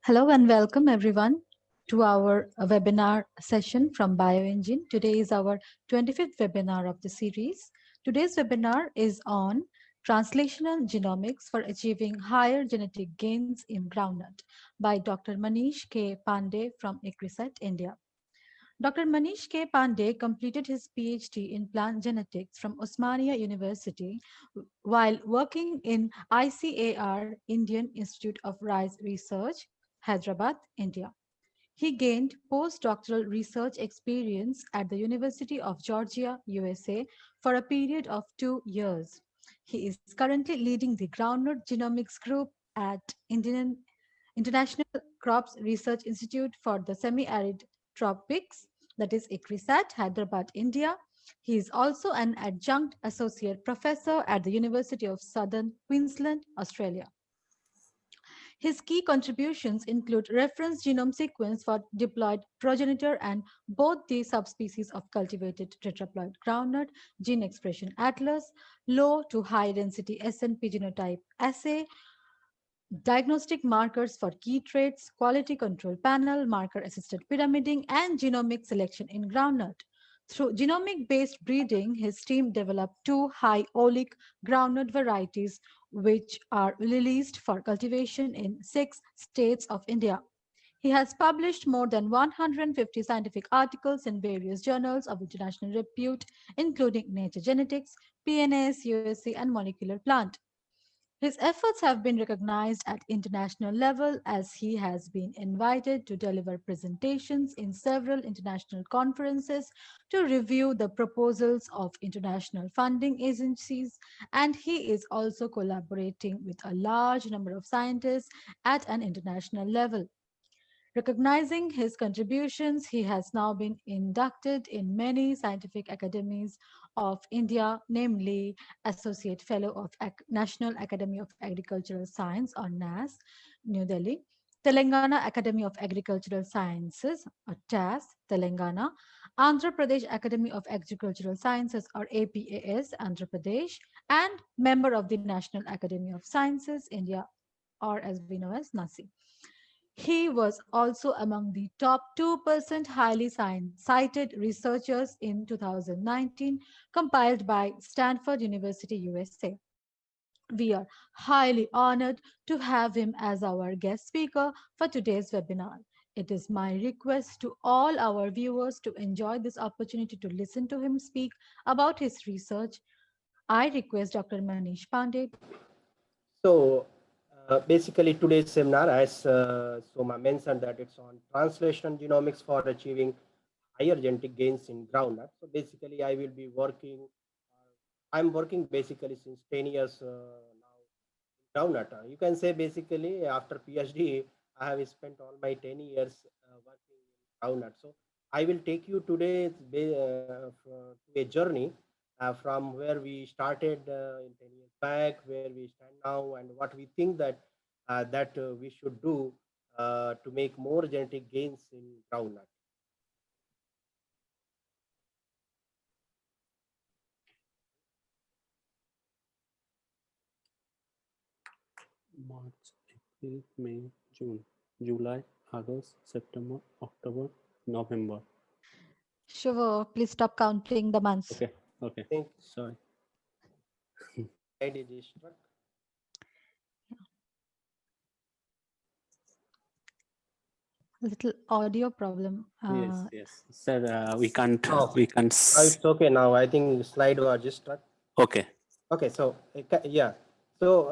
Hello and welcome everyone to our webinar session from BioEngine. Today is our 25th webinar of the series. Today's webinar is on translational genomics for achieving higher genetic gains in groundnut by Dr. Manish K. Pandey from ICRISAT, India. Dr. Manish K. Pandey completed his PhD in plant genetics from Osmania University while working in ICAR, Indian Institute of Rice Research, Hyderabad, India. He gained postdoctoral research experience at the University of Georgia, USA, for a period of 2 years. He is currently leading the Groundnut Genomics Group at International Crops Research Institute for the Semi-Arid Tropics, that is ICRISAT, Hyderabad, India. He is also an adjunct associate professor at the University of Southern Queensland, Australia. His key contributions include reference genome sequence for diploid progenitor and both the subspecies of cultivated tetraploid groundnut, gene expression atlas, low to high density SNP genotype assay, diagnostic markers for key traits, quality control panel, marker assisted pyramiding, and genomic selection in groundnut. Through genomic based breeding, his team developed two high oleic groundnut varieties, which are released for cultivation in 6 states of India. He has published more than 150 scientific articles in various journals of international repute, including Nature Genetics, PNAS, USA, and Molecular Plant. His efforts have been recognized at international level as he has been invited to deliver presentations in several international conferences to review the proposals of international funding agencies, and he is also collaborating with a large number of scientists at an international level. Recognizing his contributions, he has now been inducted in many scientific academies of India, namely Associate Fellow of National Academy of Agricultural Science or NAS, New Delhi, Telangana Academy of Agricultural Sciences or TAS, Telangana, Andhra Pradesh Academy of Agricultural Sciences or APAS, Andhra Pradesh, and member of the National Academy of Sciences, India, or as we know as NASI. He was also among the top 2% highly cited researchers in 2019, compiled by Stanford University, USA. We are highly honored to have him as our guest speaker for today's webinar. It is my request to all our viewers to enjoy this opportunity to listen to him speak about his research. I request Dr. Manish Pandey. So basically today's seminar, as Soma mentioned, that it's on translation genomics for achieving higher genetic gains in groundnut. So basically I will be working, I'm working basically since 10 years now in groundnut. You can say basically after PhD, I have spent all my 10 years working in groundnut. So I will take you today to a journey from where we started in 10 years back, where we stand now, and what we think that we should do to make more genetic gains in groundnut. March, April, May, June, July, August, September, October, November. Sure, please stop counting the months. Okay, okay. Think Sorry. slide is struck. Little audio problem. Yes. Sir, we can't. Oh, We can't. now it's okay now. I think slide was just struck. Okay. Okay, so yeah. So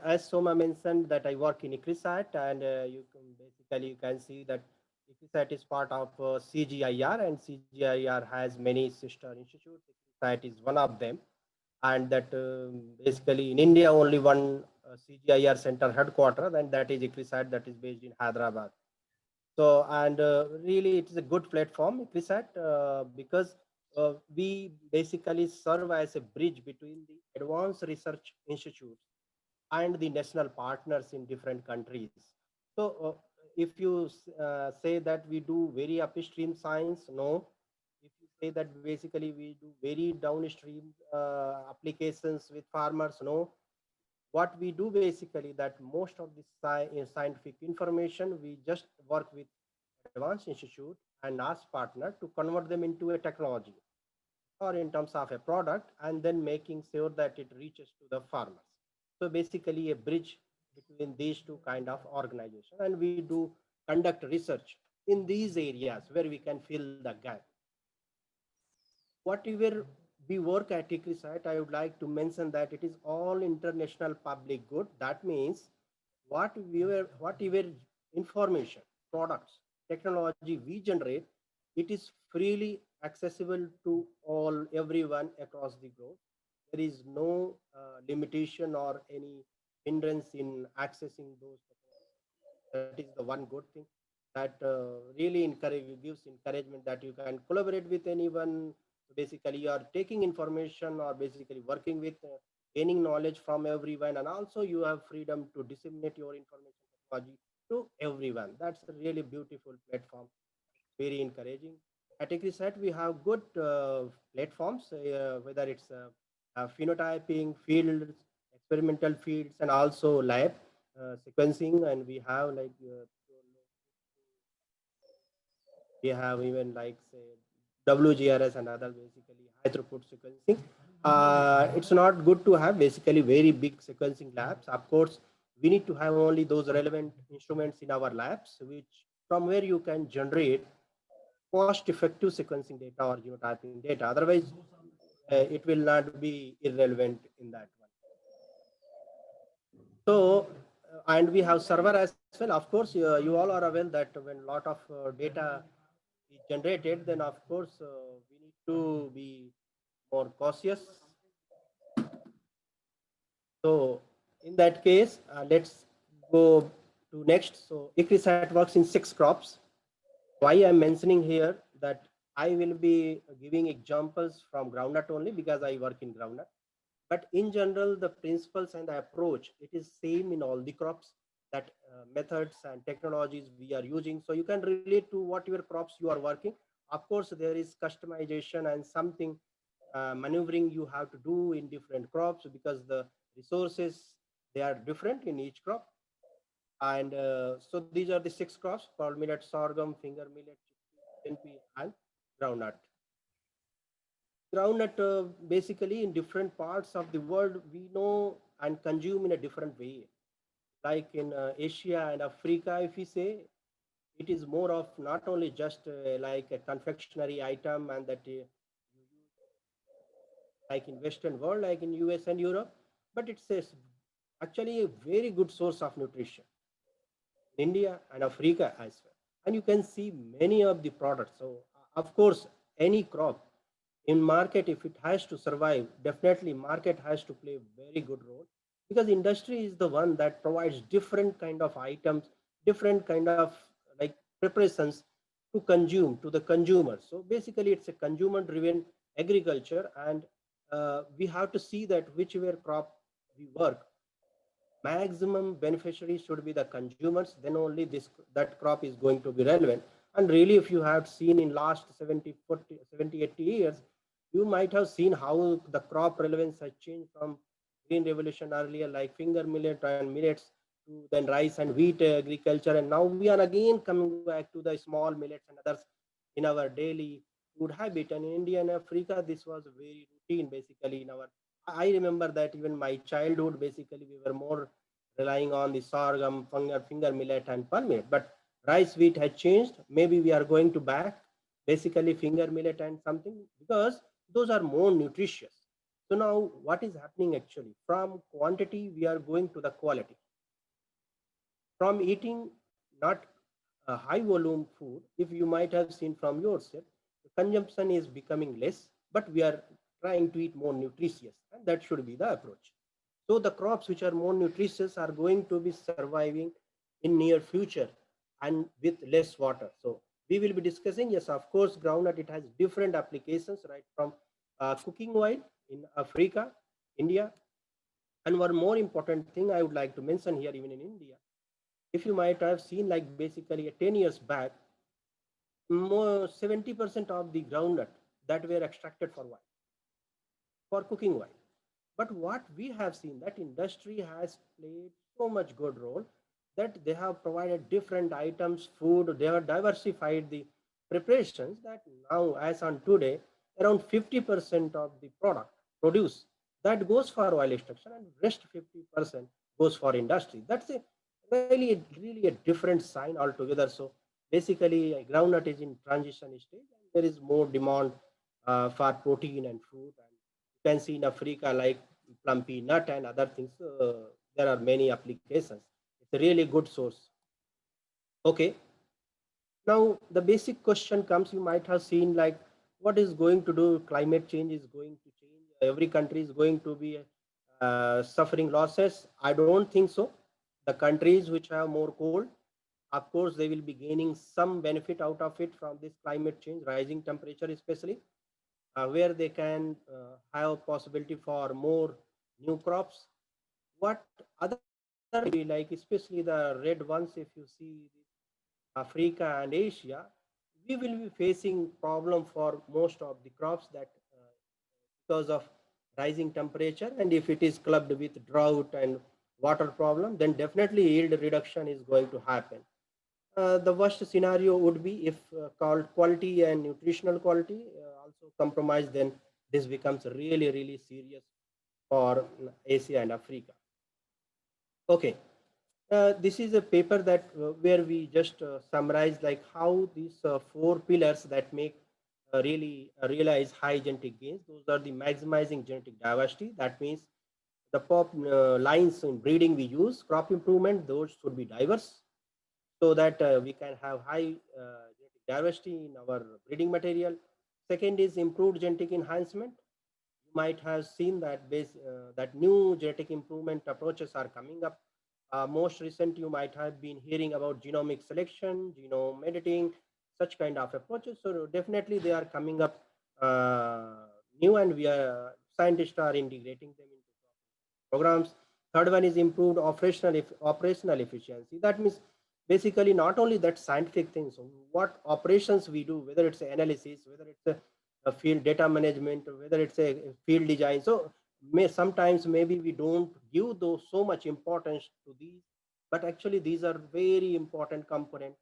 as Soma mentioned that I work in ICRISAT, and you can see that ICRISAT is part of CGIR, and CGIR has many sister institutes. ICRISAT is one of them, and that basically in India only one CGIR center headquarters, and that is ICRISAT, that is based in Hyderabad. So, and really it is a good platform, ICRISAT, because we basically serve as a bridge between the advanced research institutes and the national partners in different countries. So if you say that we do very upstream science, no. If you say that basically we do very downstream applications with farmers, no. what we do basically, that most of the scientific information, we just work with advanced institute and NAS partner to convert them into a technology or in terms of a product, and then making sure that it reaches to the farmers. So basically a bridge between these two kind of organization, and we do conduct research in these areas where we can fill the gap. Whatever we work at ICRISAT, I would like to mention that it is all international public good. That means whatever information, products, technology we generate, it is freely accessible to all everyone across the globe. There is no limitation or any hindrance in accessing those technologies. That is the one good thing that really gives encouragement that you can collaborate with anyone. Basically, you are taking information or basically working with gaining knowledge from everyone, and also you have freedom to disseminate your information technology to everyone. That's a really beautiful platform, very encouraging. At ECRISAT, we have good platforms, whether it's phenotyping fields, experimental fields, and also lab sequencing. And we have like we have even like say WGRS and other basically high throughput sequencing. It's not good to have basically very big sequencing labs. Of course, we need to have only those relevant instruments in our labs, which from where you can generate cost-effective sequencing data or genotyping data. Otherwise, it will not be irrelevant in that one. So, and we have server as well. Of course, you all are aware that when a lot of data is generated, then of course we need to be more cautious. So, in that case, let's go to next. So, ICRISAT works in 6 crops. Why I'm mentioning here that I will be giving examples from groundnut only because I work in groundnut. But in general, the principles and the approach, it is same in all the crops, that methods and technologies we are using. So you can relate to whatever crops you are working. Of course, there is customization and something maneuvering you have to do in different crops because the resources, they are different in each crop. And so these are the 6 crops: called millet, sorghum, finger millet, chickpea, and groundnut. Groundnut basically in different parts of the world we know and consume in a different way. Like in Asia and Africa, if we say, it is more of not only just like a confectionery item, and that like in Western world, like in US and Europe, but it's actually a very good source of nutrition in India and Africa as well. And you can see many of the products. So of course, any crop in market, if it has to survive, definitely market has to play a very good role, because industry is the one that provides different kind of items, different kind of like preparations to consume to the consumer. So basically it's a consumer driven agriculture, and we have to see that whichever crop we work, maximum beneficiaries should be the consumers. Then only that crop is going to be relevant. And really, if you have seen in last 70, 80 years, you might have seen how the crop relevance has changed from green revolution earlier, like finger millet and millets, to then rice and wheat agriculture, and now we are again coming back to the small millets and others in our daily food habit. And in India and Africa, this was very routine basically in our. I remember that even my childhood, basically, we were more relying on the sorghum, finger millet, and pearl millet. But rice wheat has changed. Maybe we are going to back basically finger millet and something, because those are more nutritious. So now what is happening actually? From quantity, we are going to the quality. From eating not a high volume food, if you might have seen from yourself, the consumption is becoming less, but we are trying to eat more nutritious, and that should be the approach. So the crops which are more nutritious are going to be surviving in near future and with less water. So we will be discussing, yes, of course, groundnut, it has different applications, right, from cooking oil in Africa, India. And one more important thing I would like to mention here, even in India, if you might have seen, like basically 10 years back, more 70% of the groundnut that were extracted for what? For cooking oil. But what we have seen that industry has played so much good role that they have provided different items, food, they have diversified the preparations that now as on today, around 50% of the product produce that goes for oil extraction and rest 50% goes for industry. That's a really a different sign altogether. So basically, groundnut is in transition stage, and there is more demand for protein and food. And you can see in Africa, like plumpy nut and other things, there are many applications. It's a really good source. Okay, now the basic question comes. You might have seen like what is going to do. Climate change is going to change. Every country is going to be suffering losses. I don't think so. The countries which have more cold, of course, they will be gaining some benefit out of it from this climate change, rising temperature, especially where they can have possibility for more new crops. What other like, especially the red ones, if you see Africa and Asia, we will be facing problem for most of the crops that because of rising temperature, and if it is clubbed with drought and water problem, then definitely yield reduction is going to happen. The worst scenario would be if called quality and nutritional quality also compromised, then this becomes really serious for Asia and Africa. Okay, this is a paper that where we just summarize like how these four pillars that make really realize high genetic gains. Those are the maximizing genetic diversity. That means the pop lines in breeding we use, crop improvement, those should be diverse so that we can have high genetic diversity in our breeding material. Second is improved genetic enhancement. You might have seen that that new genetic improvement approaches are coming up. Most recent, you might have been hearing about genomic selection, genome editing, such kind of approaches. So definitely they are coming up new, and we are scientists are integrating them into programs. Third one is improved operational efficiency. That means basically not only that scientific things, what operations we do, whether it's analysis, whether it's a field data management, whether it's a field design. So sometimes maybe we don't give those so much importance to these, but actually these are very important component.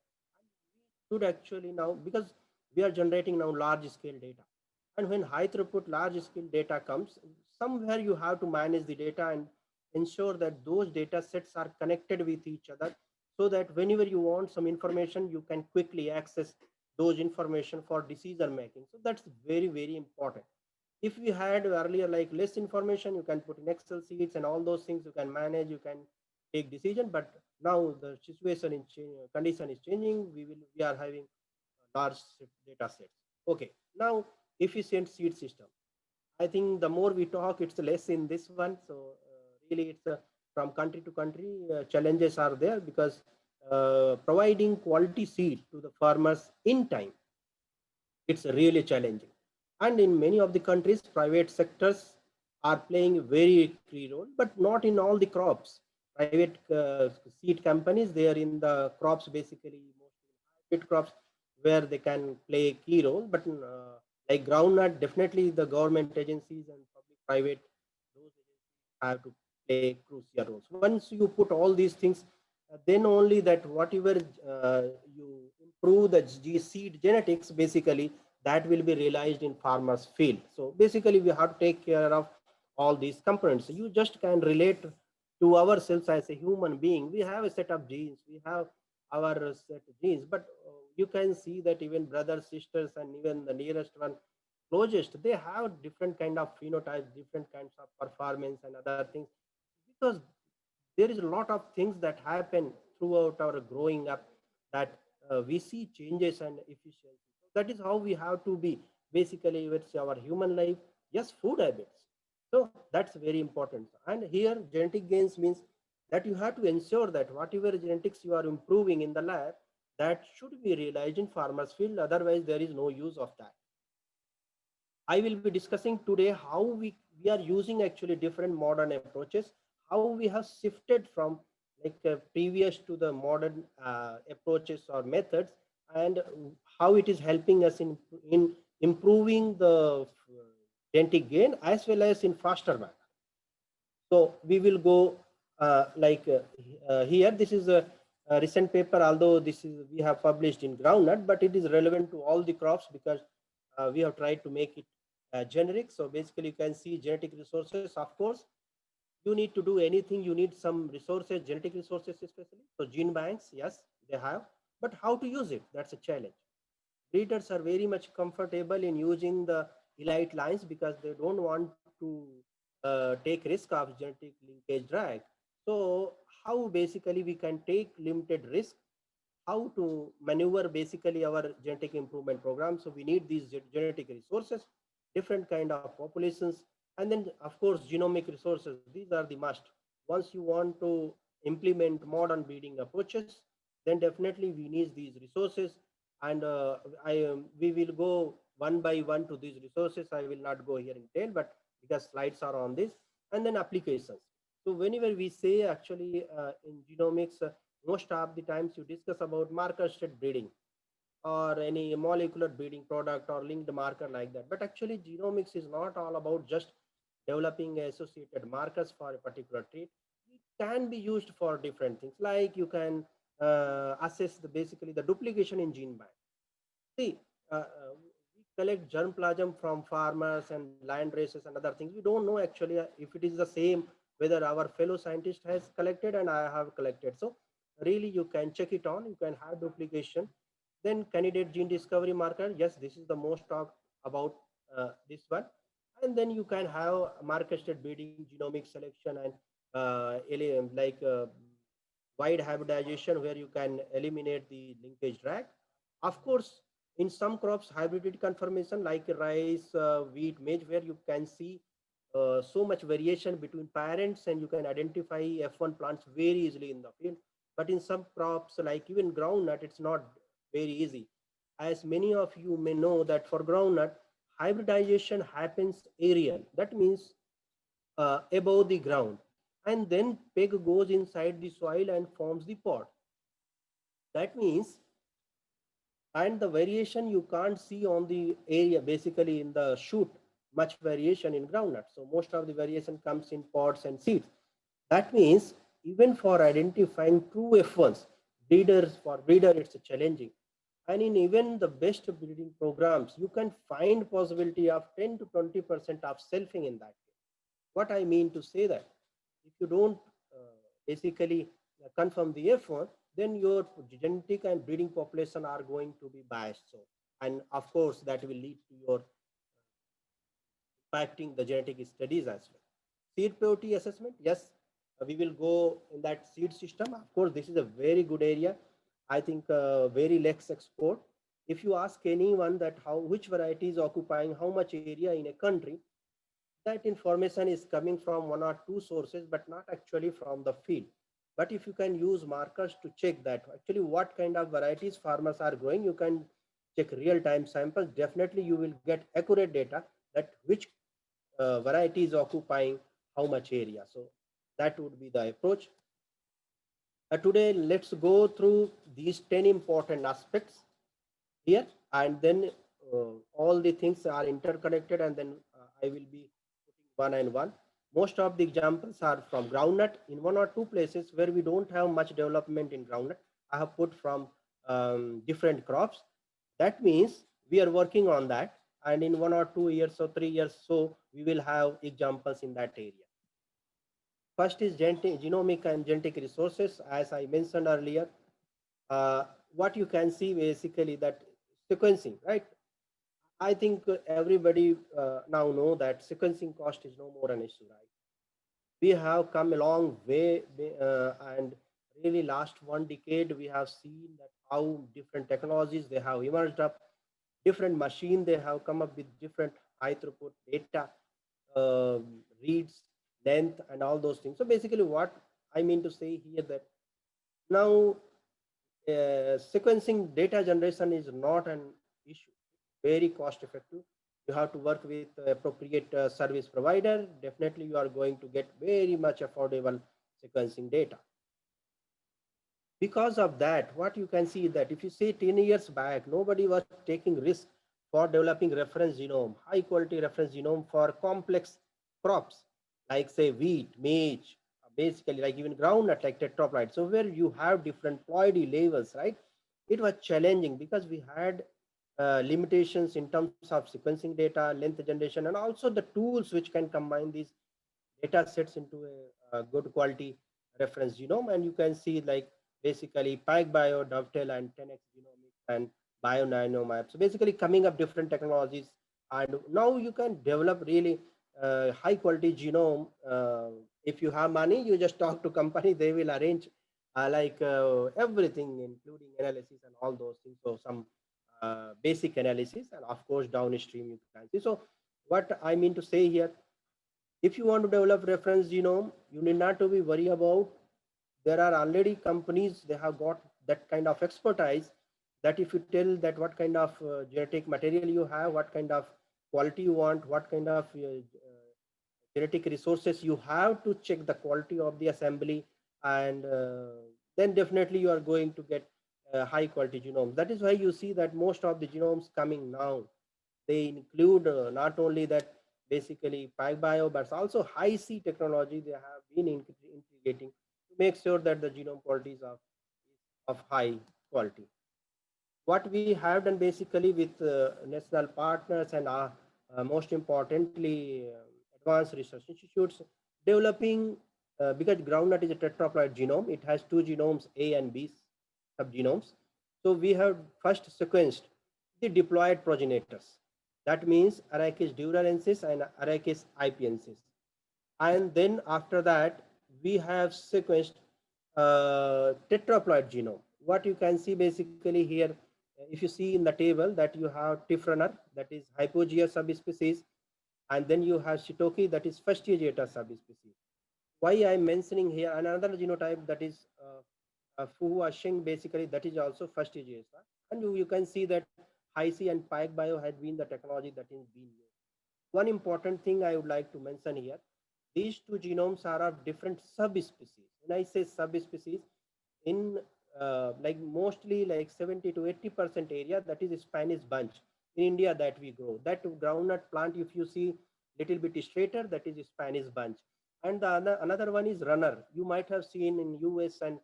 Should actually now, because we are generating now large scale data, and when high throughput large scale data comes, somewhere you have to manage the data and ensure that those data sets are connected with each other, so that whenever you want some information you can quickly access those information for decision making. So that's very important. If we had earlier like less information, you can put in excel sheets and all those things, you can manage, you can take decision. But now the situation in condition is changing. We are having large data sets. Okay, now efficient seed system. I think the more we talk, it's less in this one. So really, it's from country to country, challenges are there, because providing quality seed to the farmers in time, it's really challenging. And in many of the countries, private sectors are playing a very key role, but not in all the crops. Private seed companies, they are in the crops, basically mostly hybrid crops, where they can play a key role. But like groundnut, definitely the government agencies and public private, those agencies have to play crucial roles. Once you put all these things, then only that whatever you improve the seed genetics, basically that will be realized in farmers field. So basically we have to take care of all these components. You just can relate to ourselves as a human being. We have a set of genes, we have our set of genes, but you can see that even brothers, sisters, and even the nearest one closest, they have different kind of phenotypes, different kinds of performance and other things, because there is a lot of things that happen throughout our growing up, that we see changes and efficiency. So that is how we have to be, basically with our human life. Yes, food habits, so that's very important. And here genetic gains means that you have to ensure that whatever genetics you are improving in the lab, that should be realized in farmers field, otherwise there is no use of that. I will be discussing today how we are using actually different modern approaches, how we have shifted from like previous to the modern approaches or methods, and how it is helping us in improving the genetic gain as well as in faster manner. So we will go here. This is a recent paper, although this is we have published in groundnut, but it is relevant to all the crops because we have tried to make it generic. So basically, you can see genetic resources. Of course, you need to do anything. You need some resources, genetic resources especially. So gene banks, yes, they have, but how to use it? That's a challenge. Breeders are very much comfortable in using the elite lines because they don't want to take risk of genetic linkage drag. So how basically we can take limited risk, how to maneuver basically our genetic improvement program. So we need these genetic resources, different kind of populations, and then of course genomic resources. These are the must. Once you want to implement modern breeding approaches, then definitely we need these resources. And we will go one by one to these resources. I will not go here in detail, but because slides are on this, and then applications. So whenever we say actually in genomics, most of the times you discuss about marker state breeding or any molecular breeding product or linked marker like that. But actually genomics is not all about just developing associated markers for a particular trait. It can be used for different things, like you can assess basically the duplication in gene bank. See, we collect germplasm from farmers and land races and other things. We don't know actually if it is the same whether our fellow scientist has collected and I have collected. So really you can check it on. You can have duplication. Then candidate gene discovery marker. Yes, this is the most talked about this one. And then you can have marker state breeding, genomic selection, and wide hybridization where you can eliminate the linkage drag. Of course, in some crops, hybridity conformation like rice, wheat, maize, where you can see so much variation between parents and you can identify F1 plants very easily in the field. But in some crops, like even groundnut, it's not very easy. As many of you may know that for groundnut, hybridization happens aerial. That means above the ground. And then peg goes inside the soil and forms the pod. That means, and the variation you can't see on the area, basically in the shoot, much variation in groundnut. So most of the variation comes in pods and seeds. That means even for identifying true F1s, for breeder, it's challenging. And in even the best breeding programs, you can find possibility of 10 to 20% of selfing in that case. What I mean to say that if you don't basically confirm the F1, then your genetic and breeding population are going to be biased. So, and of course, that will lead to your impacting the genetic studies as well. Seed purity assessment, yes, we will go in that seed system. Of course, this is a very good area. I think very less export. If you ask anyone that how which variety is occupying how much area in a country, that information is coming from one or two sources, but not actually from the field. But if you can use markers to check that actually what kind of varieties farmers are growing, you can check real-time samples. Definitely, you will get accurate data that which variety is occupying how much area. So that would be the approach. Today, let's go through these 10 important aspects here, and then all the things are interconnected, and then I will be putting one and one. Most of the examples are from groundnut. In one or two places where we don't have much development in groundnut, I have put from different crops. That means we are working on that, and in 1 or 2 years or 3 years, so we will have examples in that area. First is genomic and genetic resources. As I mentioned earlier, what you can see basically that sequencing, right? I think everybody now know that sequencing cost is no more an issue, right? We have come a long way, and really last 1 decade we have seen that how different technologies they have emerged up, different machine they have come up with different high throughput data, reads, length, and all those things. So basically, what I mean to say here that now sequencing data generation is not an issue. Very cost effective. You have to work with appropriate service provider. Definitely, you are going to get very much affordable sequencing data. Because of that, what you can see that if you say 10 years back, nobody was taking risk for developing reference genome, high quality reference genome for complex crops. like say wheat, maize, basically like even groundnut like tetraploid. So where you have different ploidy levels, right? It was challenging because we had limitations in terms of sequencing data, length generation, and also the tools which can combine these data sets into a good quality reference genome. And you can see like basically PacBio, Dovetail, and 10x Genomics and BioNanoMap. So basically coming up different technologies, and now you can develop really high quality genome. If you have money, you just talk to company, they will arrange everything, including analysis and all those things. So some basic analysis, and of course downstream you can see. So what I mean to say here, if you want to develop reference genome, you need not to be worried about. There are already companies, they have got that kind of expertise, that if you tell that what kind of genetic material you have, what kind of quality you want, what kind of genetic resources you have to check the quality of the assembly, and then definitely you are going to get high quality genomes. That is why you see that most of the genomes coming now, they include not only that basically PacBio, but also Hi-C technology they have been integrating to make sure that the genome quality is of high quality. What we have done basically with national partners and most importantly advanced research institutes, developing because groundnut is a tetraploid genome, it has two genomes, A and B subgenomes. So we have first sequenced the diploid progenitors. That means Arachis duralensis and Arachis ipiensis. And then after that, we have sequenced tetraploid genome. What you can see basically here, if you see in the table that you have Tifraner, that is Hypogaea subspecies, and then you have Shitoki, that is Fastigiata subspecies. Why I'm mentioning here another genotype, that is Fuhuasheng, basically that is also Fastigiata. And you can see that Hi-C and PacBio had been the technology that is being used. One important thing I would like to mention here, these two genomes are of different subspecies. When I say subspecies, in like mostly like 70 to 80% area, that is Spanish bunch in India that we grow. That groundnut plant, if you see little bit straighter, that is Spanish bunch. And the another one is runner. You might have seen in US and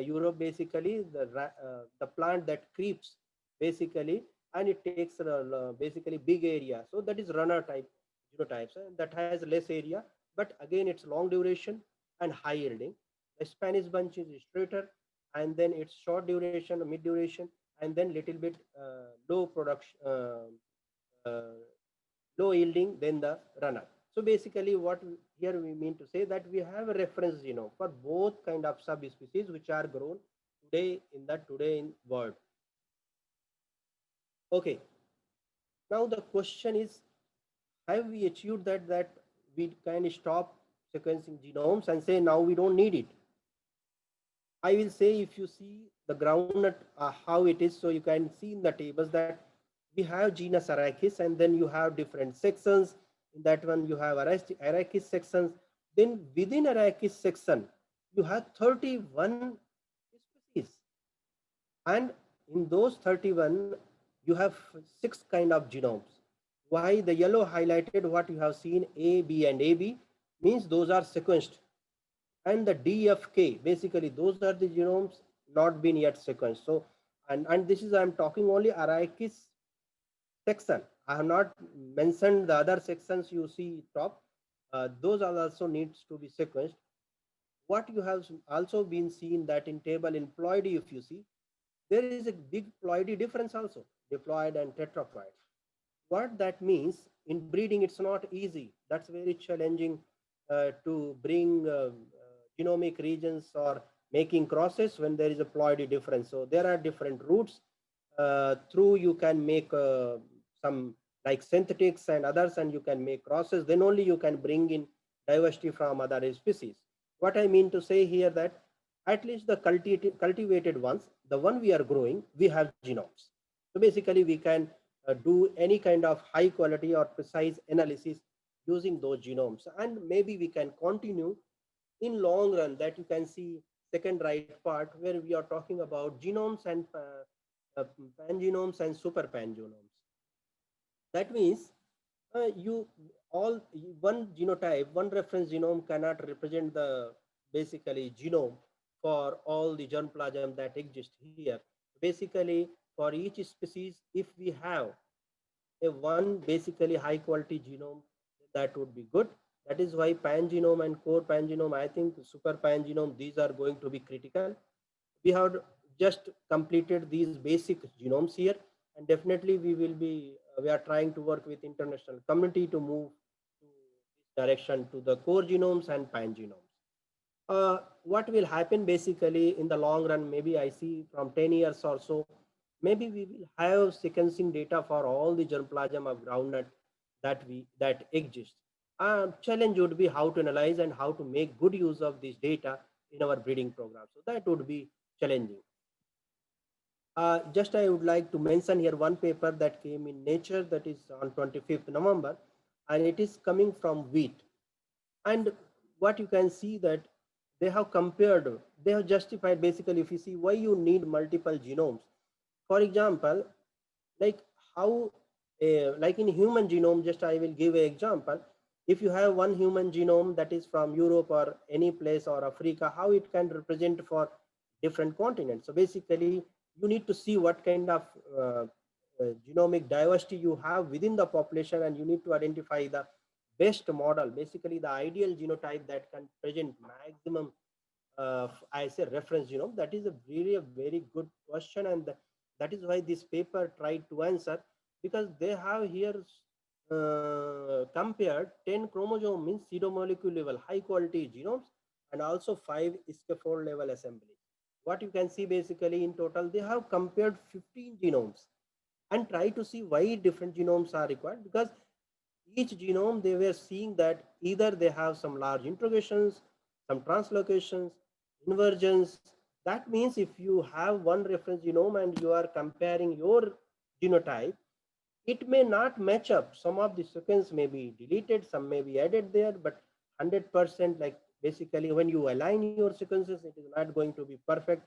Europe, basically the plant that creeps basically, and it takes basically big area. So that is runner type genotypes, that has less area, but again it's long duration and high yielding. The Spanish bunch is straighter, and then it's short duration, mid duration, and then little bit low production, uh, low yielding than the runner. So basically what here we mean to say that we have a reference genome for both kind of subspecies which are grown today in world. Okay, now the question is, have we achieved that we can stop sequencing genomes and say now we don't need it? I will say, if you see the groundnut how it is, so you can see in the tables that we have genus Arachis, and then you have different sections. In that one you have Arachis sections. Then within Arachis section you have 31 species, and in those 31 you have 6 kind of genomes. Why the yellow highlighted, what you have seen A, B, and AB, means those are sequenced, and the DFK, basically those are the genomes not been yet sequenced. So and this is, I'm talking only Arachis section. I have not mentioned the other sections you see top. Those are also needs to be sequenced. What you have also been seen that in table in ploidy, if you see, there is a big ploidy difference also, diploid and tetraploid. What that means, in breeding it's not easy. That's very challenging to bring genomic regions or making crosses when there is a ploidy difference. So there are different routes through you can make some like synthetics and others, and you can make crosses, then only you can bring in diversity from other species. What I mean to say here, that at least the cultivated ones, the one we are growing, we have genomes. So basically we can do any kind of high quality or precise analysis using those genomes, and maybe we can continue in long run. That you can see second right part, where we are talking about genomes and pangenomes and super pangenomes. That means You all one genotype, one reference genome cannot represent the basically genome for all the germplasm that exist here. Basically, for each species, if we have a one basically high quality genome, that would be good. That is why pangenome and core pangenome, I think super pangenome, these are going to be critical. We have just completed these basic genomes here, and definitely we are trying to work with international community to move to this direction to the core genomes and pangenomes. What will happen basically in the long run, maybe I see from 10 years or so, maybe we will have sequencing data for all the germplasm of groundnut that exist. Challenge would be how to analyze and how to make good use of this data in our breeding program. So that would be challenging. Just I would like to mention here one paper that came in Nature, that is on 25th November, and it is coming from wheat. And what you can see that they have compared, they have justified basically, if you see why you need multiple genomes. For example, like how, like in human genome, just I will give an example. If you have one human genome that is from Europe or any place or Africa, how it can represent for different continents. So basically, you need to see what kind of genomic diversity you have within the population, and you need to identify the best model, basically the ideal genotype that can present maximum I say reference genome. That is a really a very good question, and that is why this paper tried to answer, because they have here compared 10 chromosome means pseudomolecule level high quality genomes, and also 5 scaffold level assemblies. What you can see basically in total, they have compared 15 genomes and try to see why different genomes are required, because each genome they were seeing that either they have some large interrogations, some translocations, inversions. That means if you have one reference genome and you are comparing your genotype, it may not match up. Some of the sequence may be deleted, some may be added there, but 100% like basically when you align your sequences, it is not going to be perfect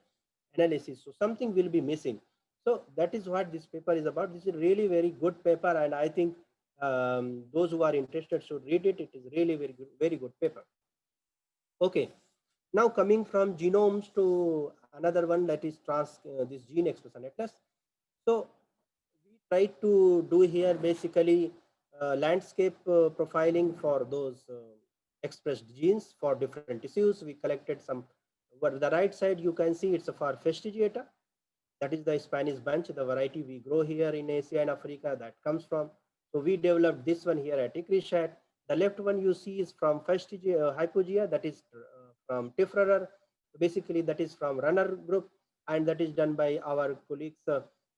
analysis. So something will be missing. So that is what this paper is about. This is really very good paper, and I think those who are interested should read it. It is really very good paper. Okay, now coming from genomes to another one, that is this gene expression atlas. So we try to do here basically landscape profiling for those expressed genes for different tissues. We collected some. But the right side you can see it's for Fastigiata. That is the Spanish bunch, the variety we grow here in Asia and Africa that comes from. So we developed this one here at ICRISAT. The left one you see is from Hypogaea, that is from Tifferer. Basically, that is from Runner Group, and that is done by our colleagues,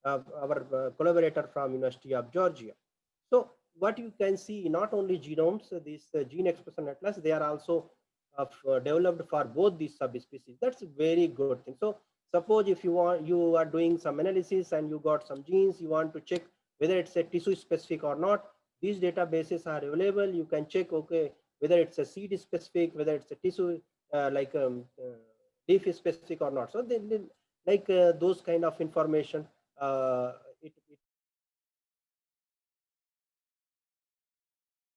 our collaborator from University of Georgia. So what you can see, not only genomes, this gene expression atlas, they are also developed for both these subspecies. That's a very good thing. So suppose if you are doing some analysis and you got some genes, you want to check whether it's a tissue specific or not. These databases are available. You can check, okay, whether it's a seed specific, whether it's a tissue leaf specific or not. So they like those kind of information